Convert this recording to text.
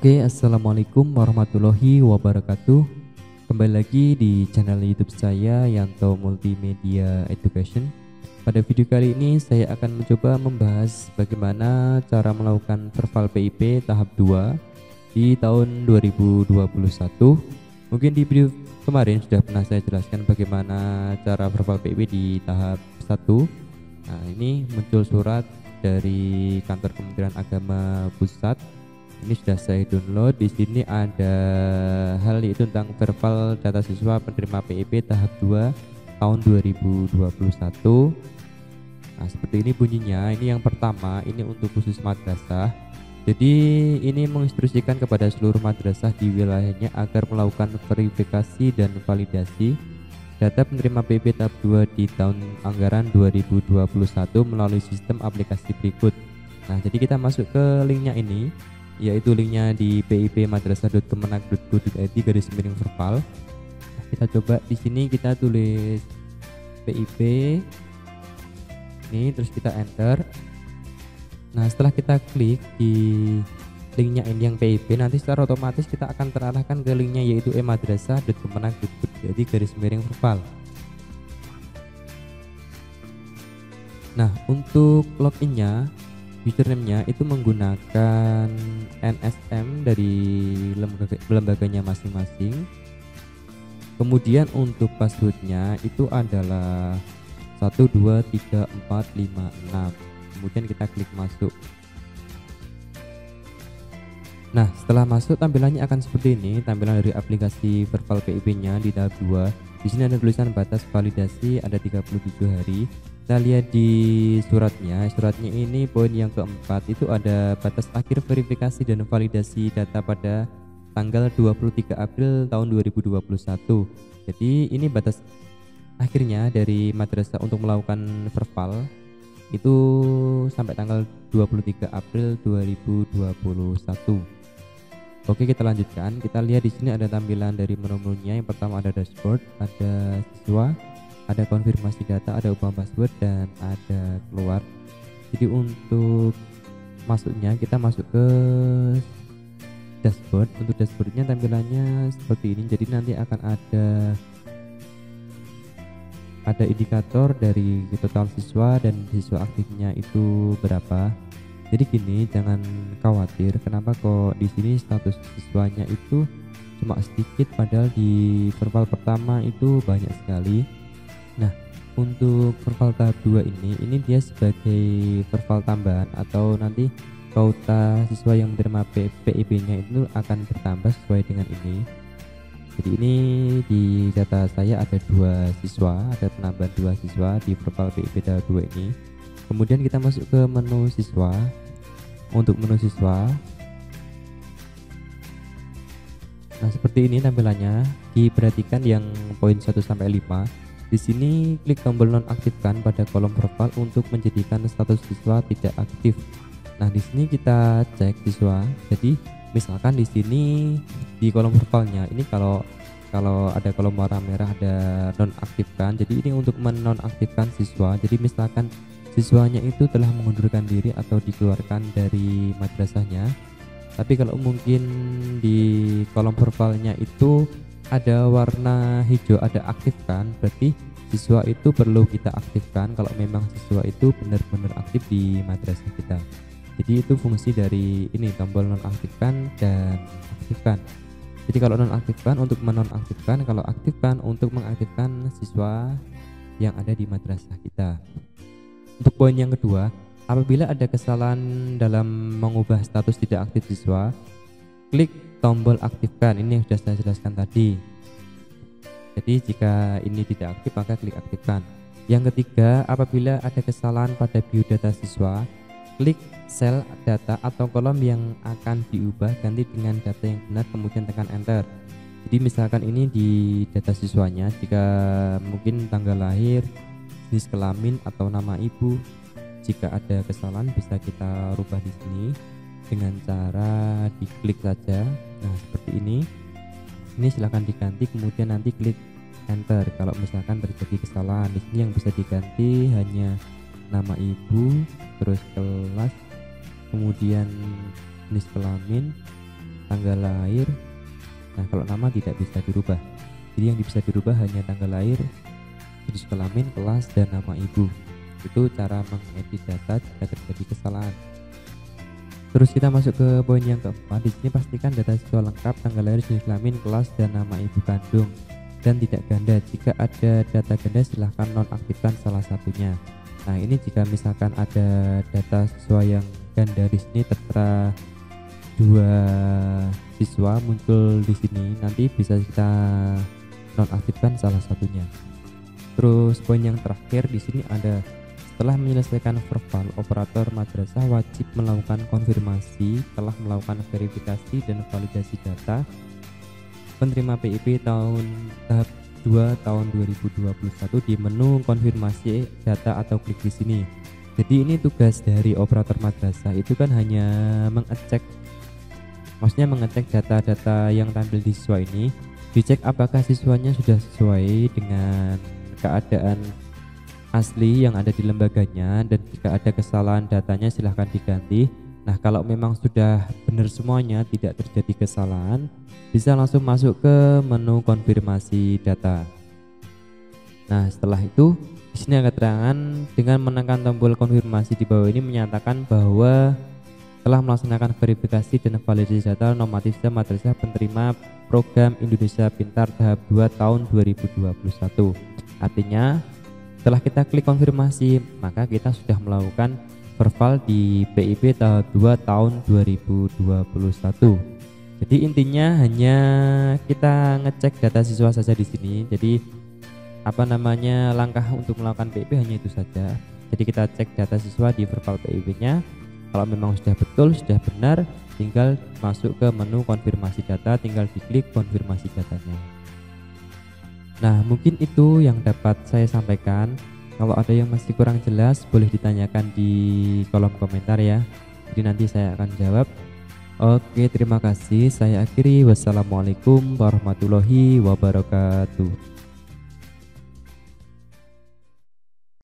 Oke, assalamualaikum warahmatullahi wabarakatuh. Kembali lagi di channel YouTube saya, Yanto Multimedia Education. Pada video kali ini saya akan mencoba membahas bagaimana cara melakukan Verval PIP tahap 2 di tahun 2021. Mungkin di video kemarin sudah pernah saya jelaskan bagaimana cara Verval PIP di tahap 1. Nah, ini muncul surat dari Kantor Kementerian Agama Pusat. Ini sudah saya download. Di sini ada hal yaitu tentang Verval data siswa penerima PIP tahap 2 tahun 2021. Nah, seperti ini bunyinya. Ini yang pertama, ini untuk khusus madrasah. Jadi ini menginstruksikan kepada seluruh madrasah di wilayahnya agar melakukan verifikasi dan validasi data penerima PIP tahap 2 di tahun anggaran 2021 melalui sistem aplikasi berikut. Nah, jadi kita masuk ke linknya ini, yaitu linknya di pip.madrasah.kemenag.go.id/verval. Nah, kita coba di sini kita tulis PIP ini, terus kita enter. Nah, setelah kita klik di linknya ini yang PIP, nanti secara otomatis kita akan terarahkan ke linknya yaitu madrasah.kemenag.go.id/verval. Nah, untuk loginnya, username-nya itu menggunakan NSM dari lembaganya masing-masing. Kemudian untuk passwordnya itu adalah 123456. Kemudian kita klik masuk. Nah, setelah masuk tampilannya akan seperti ini, tampilan dari aplikasi Verval PIP-nya di tahap 2. Di sini ada tulisan batas validasi ada 37 hari. Kita lihat di suratnya ini poin yang keempat itu ada batas akhir verifikasi dan validasi data pada tanggal 23 April tahun 2021. Jadi ini batas akhirnya dari madrasah untuk melakukan Verval itu sampai tanggal 23 April 2021. Oke, kita lanjutkan. Kita lihat di sini ada tampilan dari menu-menunya. Yang pertama ada dashboard, ada siswa, ada konfirmasi data, ada ubah password, dan ada keluar. Jadi untuk masuknya kita masuk ke dashboard. Untuk dashboardnya tampilannya seperti ini. Jadi nanti akan ada indikator dari total siswa dan siswa aktifnya itu berapa. Jadi gini, jangan khawatir kenapa kok di sini status siswanya itu cuma sedikit padahal di Verval pertama itu banyak sekali. Nah, untuk Verval tahap 2 ini dia sebagai Verval tambahan atau nanti kuota siswa yang menerima PIP-nya itu akan bertambah sesuai dengan ini. Jadi ini di data saya ada 2 siswa, ada penambahan 2 siswa di Verval PIP tahap 2 ini. Kemudian kita masuk ke menu siswa. Untuk menu siswa, nah seperti ini tampilannya. Diperhatikan yang poin 1 sampai 5. Di sini klik tombol nonaktifkan pada kolom Verval untuk menjadikan status siswa tidak aktif. Nah, di sini kita cek siswa. Jadi misalkan di sini di kolom Vervalnya ini kalau ada kolom warna merah ada nonaktifkan. Jadi ini untuk menonaktifkan siswa. Jadi misalkan siswanya itu telah mengundurkan diri atau dikeluarkan dari madrasahnya. Tapi kalau mungkin di kolom Vervalnya itu ada warna hijau, ada aktifkan, berarti siswa itu perlu kita aktifkan kalau memang siswa itu benar-benar aktif di madrasah kita. Jadi itu fungsi dari ini tombol nonaktifkan dan aktifkan. Jadi kalau nonaktifkan untuk menonaktifkan, kalau aktifkan untuk mengaktifkan siswa yang ada di madrasah kita. Untuk poin yang kedua, apabila ada kesalahan dalam mengubah status tidak aktif siswa, klik tombol aktifkan. Ini yang sudah saya jelaskan tadi. Jadi jika ini tidak aktif maka klik aktifkan. Yang ketiga, apabila ada kesalahan pada biodata siswa, klik sel data atau kolom yang akan diubah ganti dengan data yang benar, kemudian tekan enter. Jadi misalkan ini di data siswanya, jika mungkin tanggal lahir, jenis kelamin atau nama ibu, jika ada kesalahan bisa kita rubah di sini dengan cara diklik saja. Nah, seperti ini. Ini silahkan diganti, kemudian nanti klik enter. Kalau misalkan terjadi kesalahan di sini yang bisa diganti hanya nama ibu, terus kelas, kemudian jenis kelamin, tanggal lahir. Nah, kalau nama tidak bisa dirubah. Jadi yang bisa dirubah hanya tanggal lahir, jenis kelamin, kelas, dan nama ibu. Itu cara mengedit data jika terjadi kesalahan. Terus kita masuk ke poin yang keempat. Di sini pastikan data siswa lengkap, tanggal lahir, jenis kelamin, kelas, dan nama ibu kandung, dan tidak ganda. Jika ada data ganda silahkan nonaktifkan salah satunya. Nah, ini jika misalkan ada data siswa yang ganda di sini tertera 2 siswa muncul di sini, nanti bisa kita nonaktifkan salah satunya. Terus poin yang terakhir di sini ada, setelah menyelesaikan verbal, operator madrasah wajib melakukan konfirmasi telah melakukan verifikasi dan validasi data penerima PIP tahap 2 tahun 2021 di menu konfirmasi data atau klik di sini. Jadi ini tugas dari operator madrasah itu kan hanya mengecek data-data yang tampil di siswa ini, dicek apakah siswanya sudah sesuai dengan keadaan asli yang ada di lembaganya, dan jika ada kesalahan datanya silahkan diganti. Nah, kalau memang sudah benar semuanya, tidak terjadi kesalahan, bisa langsung masuk ke menu konfirmasi data. Nah, setelah itu di sini ada keterangan dengan menekan tombol konfirmasi di bawah ini menyatakan bahwa telah melaksanakan verifikasi dan validasi data normatif madrasah penerima program Indonesia Pintar tahap 2 tahun 2021. Artinya setelah kita klik konfirmasi, maka kita sudah melakukan verbal di PIP tahap 2 tahun 2021. Jadi intinya hanya kita ngecek data siswa saja di sini. Jadi langkah untuk melakukan PIP hanya itu saja. Jadi kita cek data siswa di verbal PIP-nya. Kalau memang sudah betul, sudah benar, tinggal masuk ke menu konfirmasi data, tinggal diklik konfirmasi datanya. Nah, mungkin itu yang dapat saya sampaikan. Kalau ada yang masih kurang jelas, boleh ditanyakan di kolom komentar ya. Jadi nanti saya akan jawab. Oke, terima kasih. Saya akhiri. Wassalamualaikum warahmatullahi wabarakatuh.